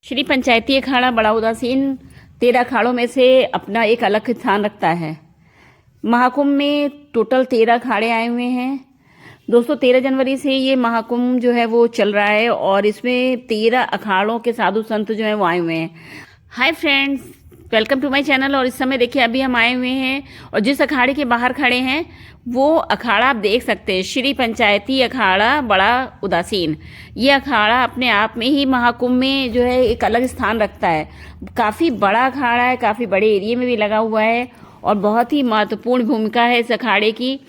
श्री पंचायती अखाड़ा बड़ा उदासीन 13 अखाड़ों में से अपना एक अलग स्थान रखता है। महाकुंभ में टोटल 13 अखाड़े आए हुए हैं। दोस्तों 13 जनवरी से ये महाकुंभ जो है वो चल रहा है और इसमें 13 अखाड़ों के साधु संत जो है वो आए हुए हैं। Hi friends, welcome to my channel. और इस समय देखिए अभी हम आए हुए हैं और जिस अखाड़े के बाहर खड़े हैं वो अखाड़ा आप देख सकते हैं, श्री पंचायती अखाड़ा बड़ा उदासीन। ये अखाड़ा अपने आप में ही महाकुंभ में जो है एक अलग स्थान रखता है। काफ़ी बड़ा अखाड़ा है, काफ़ी बड़े एरिया में भी लगा हुआ है और बहुत ही महत्वपूर्ण भूमिका है इस अखाड़े की।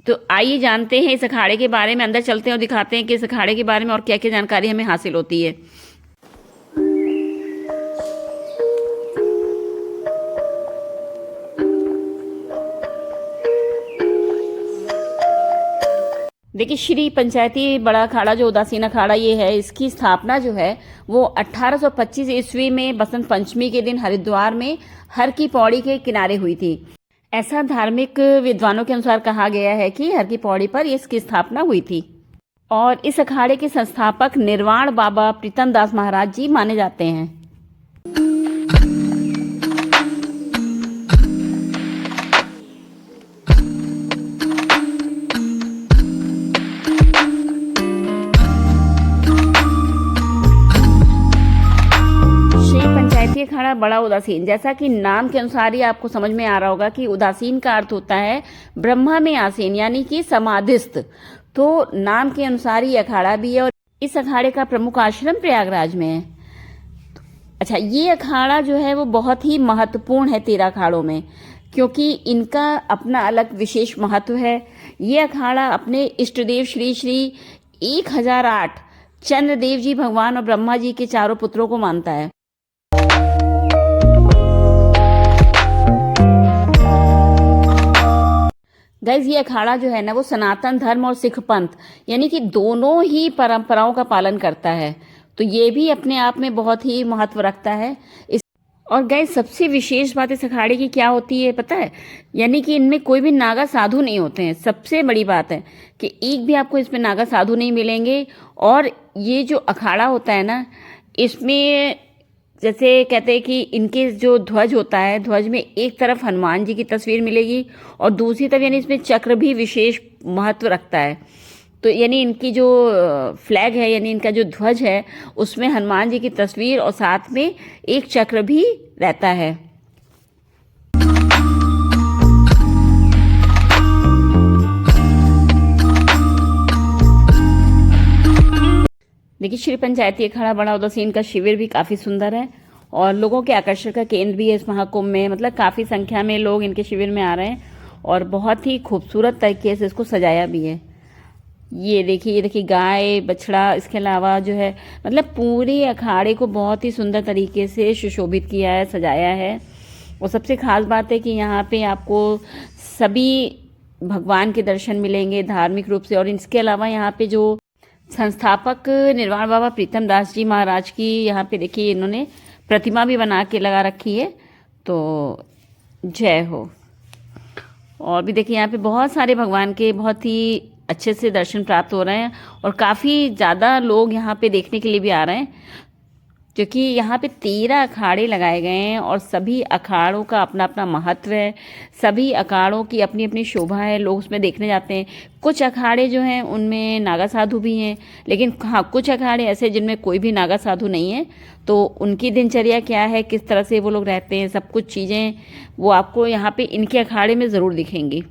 तो आइए जानते हैं इस अखाड़े के बारे में, अंदर चलते हैं और दिखाते हैं कि इस अखाड़े के बारे में और क्या क्या जानकारी हमें हासिल होती है। देखिए श्री पंचायती बड़ा अखाड़ा जो उदासीन अखाड़ा ये है, इसकी स्थापना जो है वो 1825 ईस्वी में बसंत पंचमी के दिन हरिद्वार में हर की पौड़ी के किनारे हुई थी। ऐसा धार्मिक विद्वानों के अनुसार कहा गया है कि हर की पौड़ी पर इसकी स्थापना हुई थी। और इस अखाड़े के संस्थापक निर्वाण बाबा प्रीतम दास महाराज जी माने जाते हैं। अखाड़ा बड़ा उदासीन, जैसा कि नाम के अनुसार ही आपको समझ में आ रहा होगा कि उदासीन का अर्थ होता है ब्रह्मा में आसीन, यानी कि समाधिस्थ। तो नाम के अनुसार ही अखाड़ा भी है और इस अखाड़े का प्रमुख आश्रम प्रयागराज में है। अच्छा, ये अखाड़ा जो है वो बहुत ही महत्वपूर्ण है 13 अखाड़ों में, क्योंकि इनका अपना अलग विशेष महत्व है। ये अखाड़ा अपने इष्टदेव श्री श्री 1008 चंद्रदेव जी भगवान और ब्रह्मा जी के चारों पुत्रों को मानता है। गाइज, ये अखाड़ा जो है ना वो सनातन धर्म और सिख पंथ यानी कि दोनों ही परंपराओं का पालन करता है। तो ये भी अपने आप में बहुत ही महत्व रखता है। और गाइज, सबसे विशेष बात इस अखाड़े की क्या होती है पता है? यानी कि इनमें कोई भी नागा साधु नहीं होते हैं। सबसे बड़ी बात है कि एक भी आपको इसमें नागा साधु नहीं मिलेंगे। और ये जो अखाड़ा होता है ना, इसमें जैसे कहते हैं कि इनके जो ध्वज होता है, ध्वज में एक तरफ हनुमान जी की तस्वीर मिलेगी और दूसरी तरफ यानी इसमें चक्र भी विशेष महत्व रखता है। तो यानी इनकी जो फ्लैग है, यानी इनका जो ध्वज है, उसमें हनुमान जी की तस्वीर और साथ में एक चक्र भी रहता है। देखिए श्री पंचायती अखाड़ा बड़ा उदासीन का शिविर भी काफ़ी सुंदर है और लोगों के आकर्षण का केंद्र भी है इस महाकुंभ में। मतलब काफ़ी संख्या में लोग इनके शिविर में आ रहे हैं और बहुत ही खूबसूरत तरीके से इसको सजाया भी है। ये देखिए गाय बछड़ा, इसके अलावा जो है मतलब पूरे अखाड़े को बहुत ही सुंदर तरीके से सुशोभित किया है, सजाया है। और सबसे खास बात है कि यहाँ पे आपको सभी भगवान के दर्शन मिलेंगे धार्मिक रूप से। और इसके अलावा यहाँ पे जो संस्थापक निर्वाण बाबा प्रीतम दास जी महाराज की यहाँ पे देखिए इन्होंने प्रतिमा भी बना के लगा रखी है। तो जय हो। और भी देखिए यहाँ पे बहुत सारे भगवान के बहुत ही अच्छे से दर्शन प्राप्त हो रहे हैं और काफ़ी ज़्यादा लोग यहाँ पे देखने के लिए भी आ रहे हैं, क्योंकि यहाँ पे 13 अखाड़े लगाए गए हैं और सभी अखाड़ों का अपना अपना महत्व है। सभी अखाड़ों की अपनी अपनी शोभा है, लोग उसमें देखने जाते हैं। कुछ अखाड़े जो हैं उनमें नागा साधु भी हैं, लेकिन हाँ कुछ अखाड़े ऐसे जिनमें कोई भी नागा साधु नहीं है। तो उनकी दिनचर्या क्या है, किस तरह से वो लोग रहते हैं, सब कुछ चीज़ें वो आपको यहाँ पे इनके अखाड़े में ज़रूर दिखेंगी।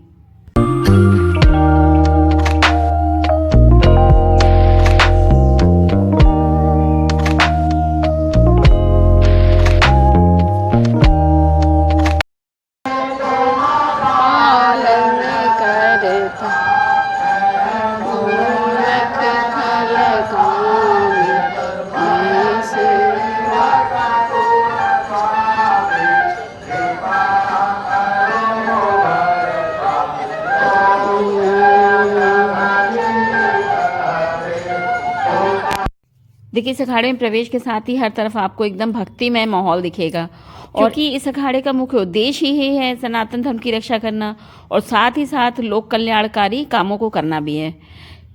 देखिए इस अखाड़े में प्रवेश के साथ ही हर तरफ आपको एकदम भक्तिमय माहौल दिखेगा, और कि इस अखाड़े का मुख्य उद्देश्य ही है सनातन धर्म की रक्षा करना और साथ ही साथ लोक कल्याणकारी कामों को करना भी है।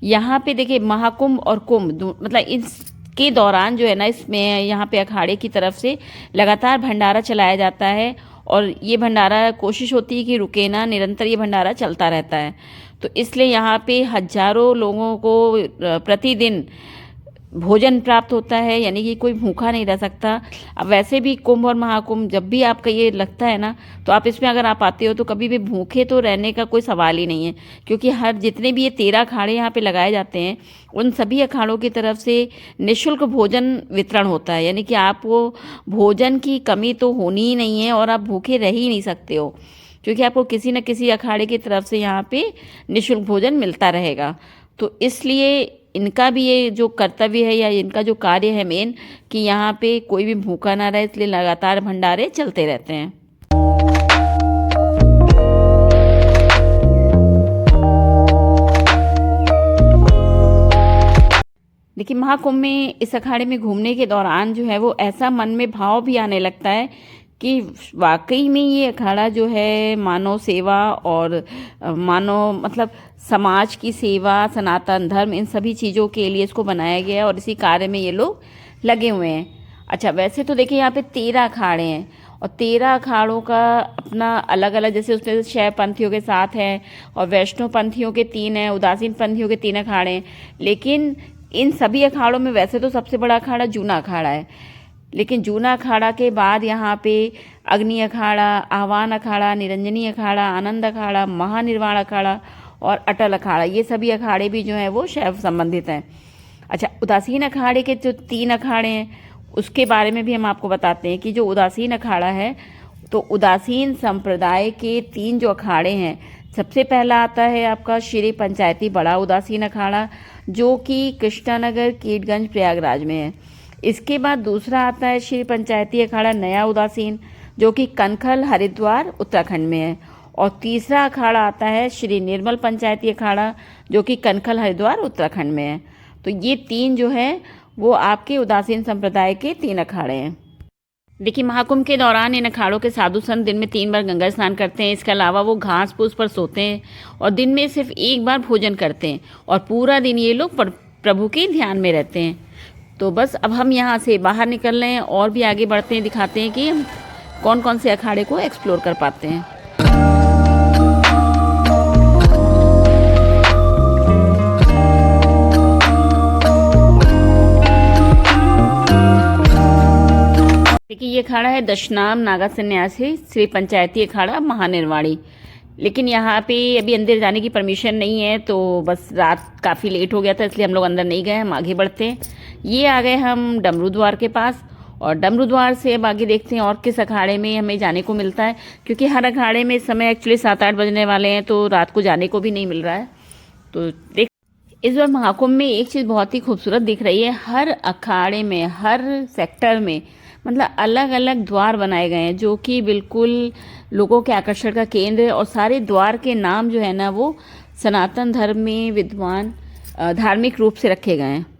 यहाँ पे देखिए महाकुंभ और कुंभ मतलब इन के दौरान जो है ना, इसमें यहाँ पे अखाड़े की तरफ से लगातार भंडारा चलाया जाता है और ये भंडारा कोशिश होती है कि रुके ना, निरंतर ये भंडारा चलता रहता है। तो इसलिए यहाँ पे हजारों लोगों को प्रतिदिन भोजन प्राप्त होता है, यानी कि कोई भूखा नहीं रह सकता। अब वैसे भी कुंभ और महाकुंभ जब भी आपका ये लगता है ना, तो आप इसमें अगर आप आते हो तो कभी भी भूखे तो रहने का कोई सवाल ही नहीं है, क्योंकि हर जितने भी ये 13 अखाड़े यहाँ पे लगाए जाते हैं, उन सभी अखाड़ों की तरफ से निःशुल्क भोजन वितरण होता है, यानी कि आपको भोजन की कमी तो होनी ही नहीं है और आप भूखे रह ही नहीं सकते हो, क्योंकि आपको किसी न किसी अखाड़े की तरफ से यहाँ पे निःशुल्क भोजन मिलता रहेगा। तो इसलिए इनका भी ये जो कर्तव्य है या इनका जो कार्य है मेन, कि यहाँ पे कोई भी भूखा ना रहे, इसलिए लगातार भंडारे चलते रहते हैं। देखिए, महाकुंभ में इस अखाड़े में घूमने के दौरान जो है वो ऐसा मन में भाव भी आने लगता है कि वाकई में ये अखाड़ा जो है मानव सेवा और मानव मतलब समाज की सेवा, सनातन धर्म, इन सभी चीज़ों के लिए इसको बनाया गया है और इसी कार्य में ये लोग लगे हुए हैं। अच्छा, वैसे तो देखिए यहाँ पे 13 अखाड़े हैं और 13 अखाड़ों का अपना अलग अलग, जैसे उसमें शैव पंथियों के 7 हैं और वैष्णव पंथियों के 3 हैं, उदासीन पंथियों के 3 अखाड़े हैं। लेकिन इन सभी अखाड़ों में वैसे तो सबसे बड़ा अखाड़ा जूना अखाड़ा है, लेकिन जूना अखाड़ा के बाद यहाँ पे अग्नि अखाड़ा, आह्वान अखाड़ा, निरंजनी अखाड़ा, आनंद अखाड़ा, महानिर्वाण अखाड़ा और अटल अखाड़ा, ये सभी अखाड़े भी जो हैं वो शैव संबंधित हैं। अच्छा, उदासीन अखाड़े के जो 3 अखाड़े हैं उसके बारे में भी हम आपको बताते हैं कि जो उदासीन अखाड़ा है, तो उदासीन संप्रदाय के 3 जो अखाड़े हैं, सबसे पहला आता है आपका श्री पंचायती बड़ा उदासीन अखाड़ा, जो कि कृष्णानगर, कीटगंज, प्रयागराज में है। इसके बाद दूसरा आता है श्री पंचायती अखाड़ा नया उदासीन, जो कि कनखल, हरिद्वार, उत्तराखंड में है। और तीसरा अखाड़ा आता है श्री निर्मल पंचायती अखाड़ा, जो कि कनखल, हरिद्वार, उत्तराखंड में है। तो ये 3 जो है वो आपके उदासीन संप्रदाय के 3 अखाड़े हैं। देखिए, महाकुंभ के दौरान इन अखाड़ों के साधु संत दिन में 3 बार गंगा स्नान करते हैं। इसके अलावा वो घास फूस पर सोते हैं और दिन में सिर्फ 1 बार भोजन करते हैं और पूरा दिन ये लोग प्रभु के ध्यान में रहते हैं। तो बस अब हम यहाँ से बाहर निकल रहे हैं और भी आगे बढ़ते हैं, दिखाते हैं कि हम कौन कौन से अखाड़े को एक्सप्लोर कर पाते हैं। देखिए, ये अखाड़ा है दशनाम नागा सन्यासी श्री पंचायती अखाड़ा महानिर्वाणी। लेकिन यहाँ पे अभी अंदर जाने की परमिशन नहीं है, तो बस रात काफ़ी लेट हो गया था, इसलिए हम लोग अंदर नहीं गए। हम आगे बढ़ते हैं। ये आ गए हम डमरू द्वार के पास और डमरू द्वार से अब आगे देखते हैं और किस अखाड़े में हमें जाने को मिलता है, क्योंकि हर अखाड़े में इस समय एक्चुअली 7-8 बजने वाले हैं, तो रात को जाने को भी नहीं मिल रहा है। तो देख, इस बार महाकुंभ में एक चीज़ बहुत ही खूबसूरत दिख रही है। हर अखाड़े में, हर सेक्टर में मतलब अलग अलग द्वार बनाए गए हैं, जो कि बिल्कुल लोगों के आकर्षण का केंद्र है। और सारे द्वार के नाम जो है ना, वो सनातन धर्म में विद्वान धार्मिक रूप से रखे गए हैं।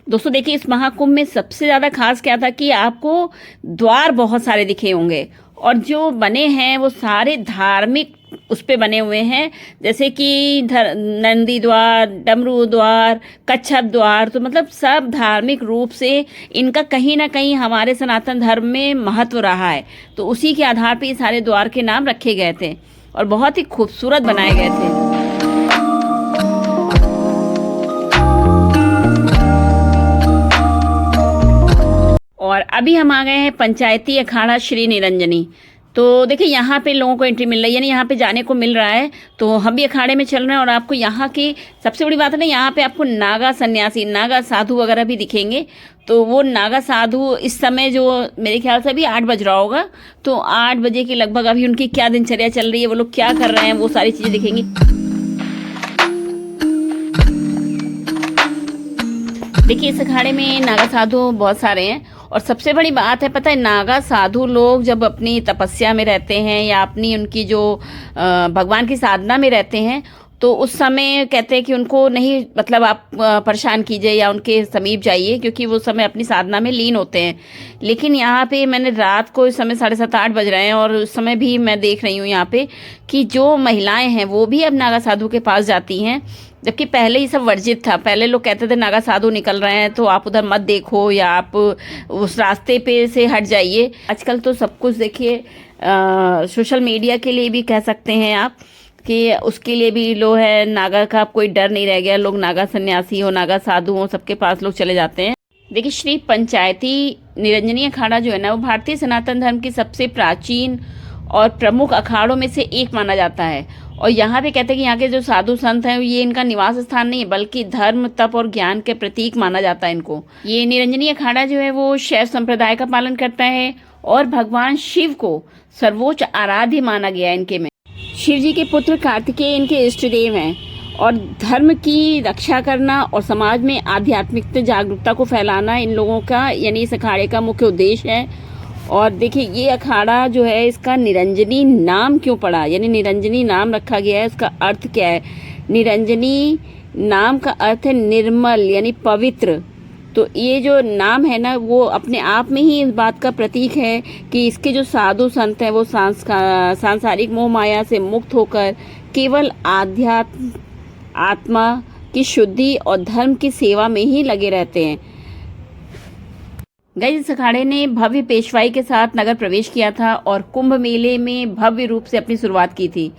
दोस्तों देखिए, इस महाकुंभ में सबसे ज़्यादा खास क्या था कि आपको द्वार बहुत सारे दिखे होंगे और जो बने हैं वो सारे धार्मिक उस पे बने हुए हैं, जैसे कि नंदी द्वार, डमरू द्वार, कच्छप द्वार। तो मतलब सब धार्मिक रूप से इनका कहीं ना कहीं हमारे सनातन धर्म में महत्व रहा है, तो उसी के आधार पे ये सारे द्वार के नाम रखे गए थे और बहुत ही खूबसूरत बनाए गए थे। और अभी हम आ गए हैं पंचायती अखाड़ा श्री निरंजनी। तो देखिए, यहाँ पे लोगों को एंट्री मिल रही है, यानी यहाँ पे जाने को मिल रहा है। तो हम भी अखाड़े में चल रहे हैं और आपको यहाँ की सबसे बड़ी बात है ना, यहाँ पे आपको नागा सन्यासी, नागा साधु वगैरह भी दिखेंगे। तो वो नागा साधु इस समय जो मेरे ख्याल से अभी 8 बज रहा होगा, तो 8 बजे के लगभग अभी उनकी क्या दिनचर्या चल रही है, वो लोग क्या कर रहे हैं, वो सारी चीज़ें दिखेंगी। देखिए, इस अखाड़े में नागा साधु बहुत सारे हैं और सबसे बड़ी बात है, पता है, नागा साधु लोग जब अपनी तपस्या में रहते हैं या अपनी उनकी जो भगवान की साधना में रहते हैं, तो उस समय कहते हैं कि उनको नहीं, मतलब आप परेशान कीजिए या उनके समीप जाइए, क्योंकि वो समय अपनी साधना में लीन होते हैं। लेकिन यहाँ पे मैंने रात को, इस समय 7:30-8 बज रहे हैं, और उस समय भी मैं देख रही हूँ यहाँ पे कि जो महिलाएं हैं वो भी अब नागा साधु के पास जाती हैं, जबकि पहले ये सब वर्जित था। पहले लोग कहते थे नागा साधु निकल रहे हैं तो आप उधर मत देखो या आप उस रास्ते पे से हट जाइए। आजकल तो सब कुछ देखिए, सोशल मीडिया के लिए भी कह सकते हैं आप कि उसके लिए भी लो है, नागा का कोई डर नहीं रह गया। लोग नागा सन्यासी हो, नागा साधु हो, सबके पास लोग चले जाते हैं। देखिए, श्री पंचायती निरंजनी अखाड़ा जो है ना, वो भारतीय सनातन धर्म की सबसे प्राचीन और प्रमुख अखाड़ों में से एक माना जाता है। और यहाँ पे कहते हैं कि यहाँ के जो साधु संत हैं, ये इनका निवास स्थान नहीं है, बल्कि धर्म, तप और ज्ञान के प्रतीक माना जाता है इनको। ये निरंजनी अखाड़ा जो है वो शैव संप्रदाय का पालन करता है और भगवान शिव को सर्वोच्च आराध्य माना गया है इनके में। शिव जी के पुत्र कार्तिकेय इनके इष्ट देव हैं, और धर्म की रक्षा करना और समाज में आध्यात्मिक जागरूकता को फैलाना इन लोगों का, यानी इस अखाड़े का मुख्य उद्देश्य है। और देखिए, ये अखाड़ा जो है, इसका निरंजनी नाम क्यों पड़ा, यानी निरंजनी नाम रखा गया है, उसका अर्थ क्या है? निरंजनी नाम का अर्थ है निर्मल, यानी पवित्र। तो ये जो नाम है ना, वो अपने आप में ही इस बात का प्रतीक है कि इसके जो साधु संत हैं वो सांसारिक मोह माया से मुक्त होकर केवल आध्यात्म, आत्मा की शुद्धि और धर्म की सेवा में ही लगे रहते हैं। गाइस, इस अखाड़े ने भव्य पेशवाई के साथ नगर प्रवेश किया था और कुंभ मेले में भव्य रूप से अपनी शुरुआत की थी।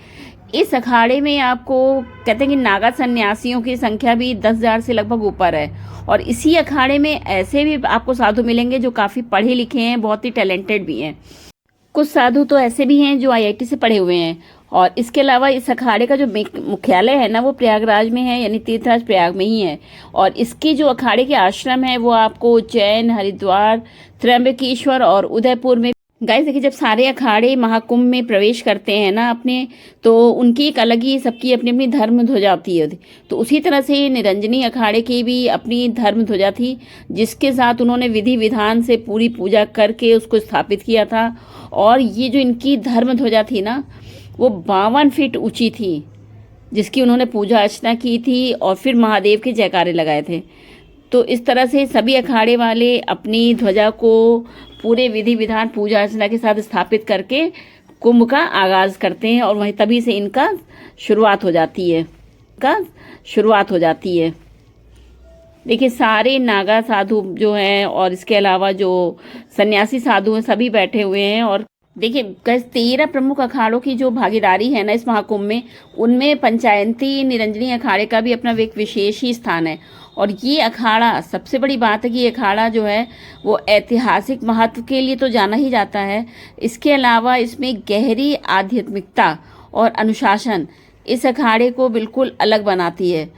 इस अखाड़े में आपको कहते हैं कि नागा सन्यासियों की संख्या भी 10,000 से लगभग ऊपर है। और इसी अखाड़े में ऐसे भी आपको साधु मिलेंगे जो काफ़ी पढ़े लिखे हैं, बहुत ही टैलेंटेड भी हैं। कुछ साधु तो ऐसे भी हैं जो IIT से पढ़े हुए हैं। और इसके अलावा इस अखाड़े का जो मुख्यालय है ना, वो प्रयागराज में है, यानी तीर्थराज प्रयाग में ही है। और इसके जो अखाड़े के आश्रम है वो आपको उज्जैन, हरिद्वार, त्र्यंबकेश्वर और उदयपुर में। गाइस देखिए, जब सारे अखाड़े महाकुंभ में प्रवेश करते हैं ना अपने, तो उनकी एक अलग ही, सबकी अपनी अपनी धर्म ध्वजा होती है। तो उसी तरह से निरंजनी अखाड़े की भी अपनी धर्म ध्वजा थी, जिसके साथ उन्होंने विधि विधान से पूरी पूजा करके उसको स्थापित किया था। और ये जो इनकी धर्म ध्वजा थी ना, वो 52 फीट ऊंची थी, जिसकी उन्होंने पूजा अर्चना की थी और फिर महादेव के जयकारे लगाए थे। तो इस तरह से सभी अखाड़े वाले अपनी ध्वजा को पूरे विधि विधान, पूजा अर्चना के साथ स्थापित करके कुंभ का आगाज करते हैं, और वहीं तभी से इनका शुरुआत हो जाती है। देखिए, सारे नागा साधु जो हैं और इसके अलावा जो सन्यासी साधु हैं, सभी बैठे हुए हैं। और देखिए, 13 प्रमुख अखाड़ों की जो भागीदारी है ना इस महाकुंभ में, उनमें पंचायती निरंजनी अखाड़े का भी अपना एक विशेष ही स्थान है। और ये अखाड़ा, सबसे बड़ी बात है कि ये अखाड़ा जो है वो ऐतिहासिक महत्व के लिए तो जाना ही जाता है, इसके अलावा इसमें गहरी आध्यात्मिकता और अनुशासन इस अखाड़े को बिल्कुल अलग बनाती है।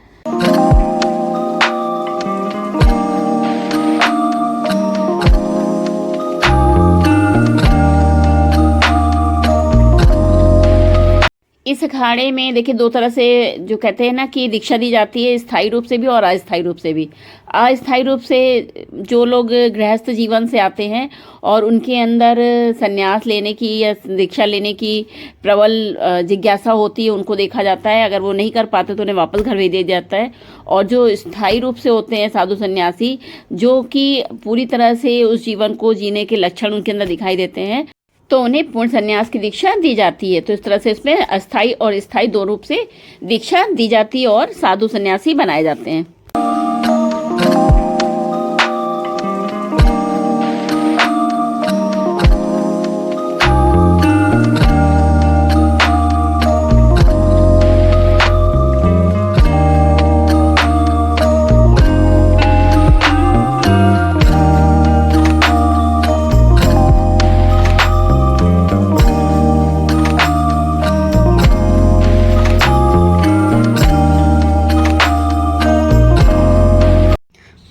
इस अखाड़े में देखिए, 2 तरह से जो कहते हैं ना कि दीक्षा दी जाती है, स्थायी रूप से भी और अस्थायी रूप से भी। अस्थायी रूप से जो लोग गृहस्थ जीवन से आते हैं और उनके अंदर संन्यास लेने की या दीक्षा लेने की प्रबल जिज्ञासा होती है, उनको देखा जाता है। अगर वो नहीं कर पाते तो उन्हें वापस घर भेज दिया जाता है। और जो स्थायी रूप से होते हैं साधु सन्यासी, जो कि पूरी तरह से उस जीवन को जीने के लक्षण उनके अंदर दिखाई देते हैं, तो उन्हें पूर्ण संन्यास की दीक्षा दी जाती है। तो इस तरह से इसमें अस्थायी और स्थायी 2 रूप से दीक्षा दी जाती है और साधु सन्यासी बनाए जाते हैं।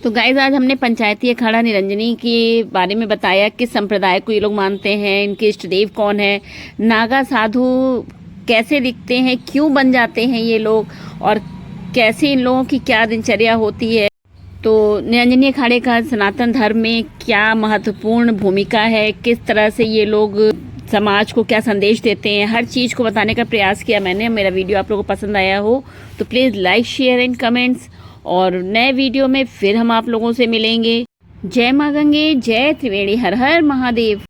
तो गाइज, आज हमने पंचायती अखाड़ा निरंजनी के बारे में बताया, किस संप्रदाय को ये लोग मानते हैं, इनके इष्ट देव कौन है, नागा साधु कैसे दिखते हैं, क्यों बन जाते हैं ये लोग, और कैसे इन लोगों की क्या दिनचर्या होती है। तो निरंजनी अखाड़े का सनातन धर्म में क्या महत्वपूर्ण भूमिका है, किस तरह से ये लोग समाज को क्या संदेश देते हैं, हर चीज़ को बताने का प्रयास किया मैंने। मेरा वीडियो आप लोगों को पसंद आया हो तो please like share and comments, और नए वीडियो में फिर हम आप लोगों से मिलेंगे। जय माँ गंगे, जय त्रिवेणी, हर हर महादेव।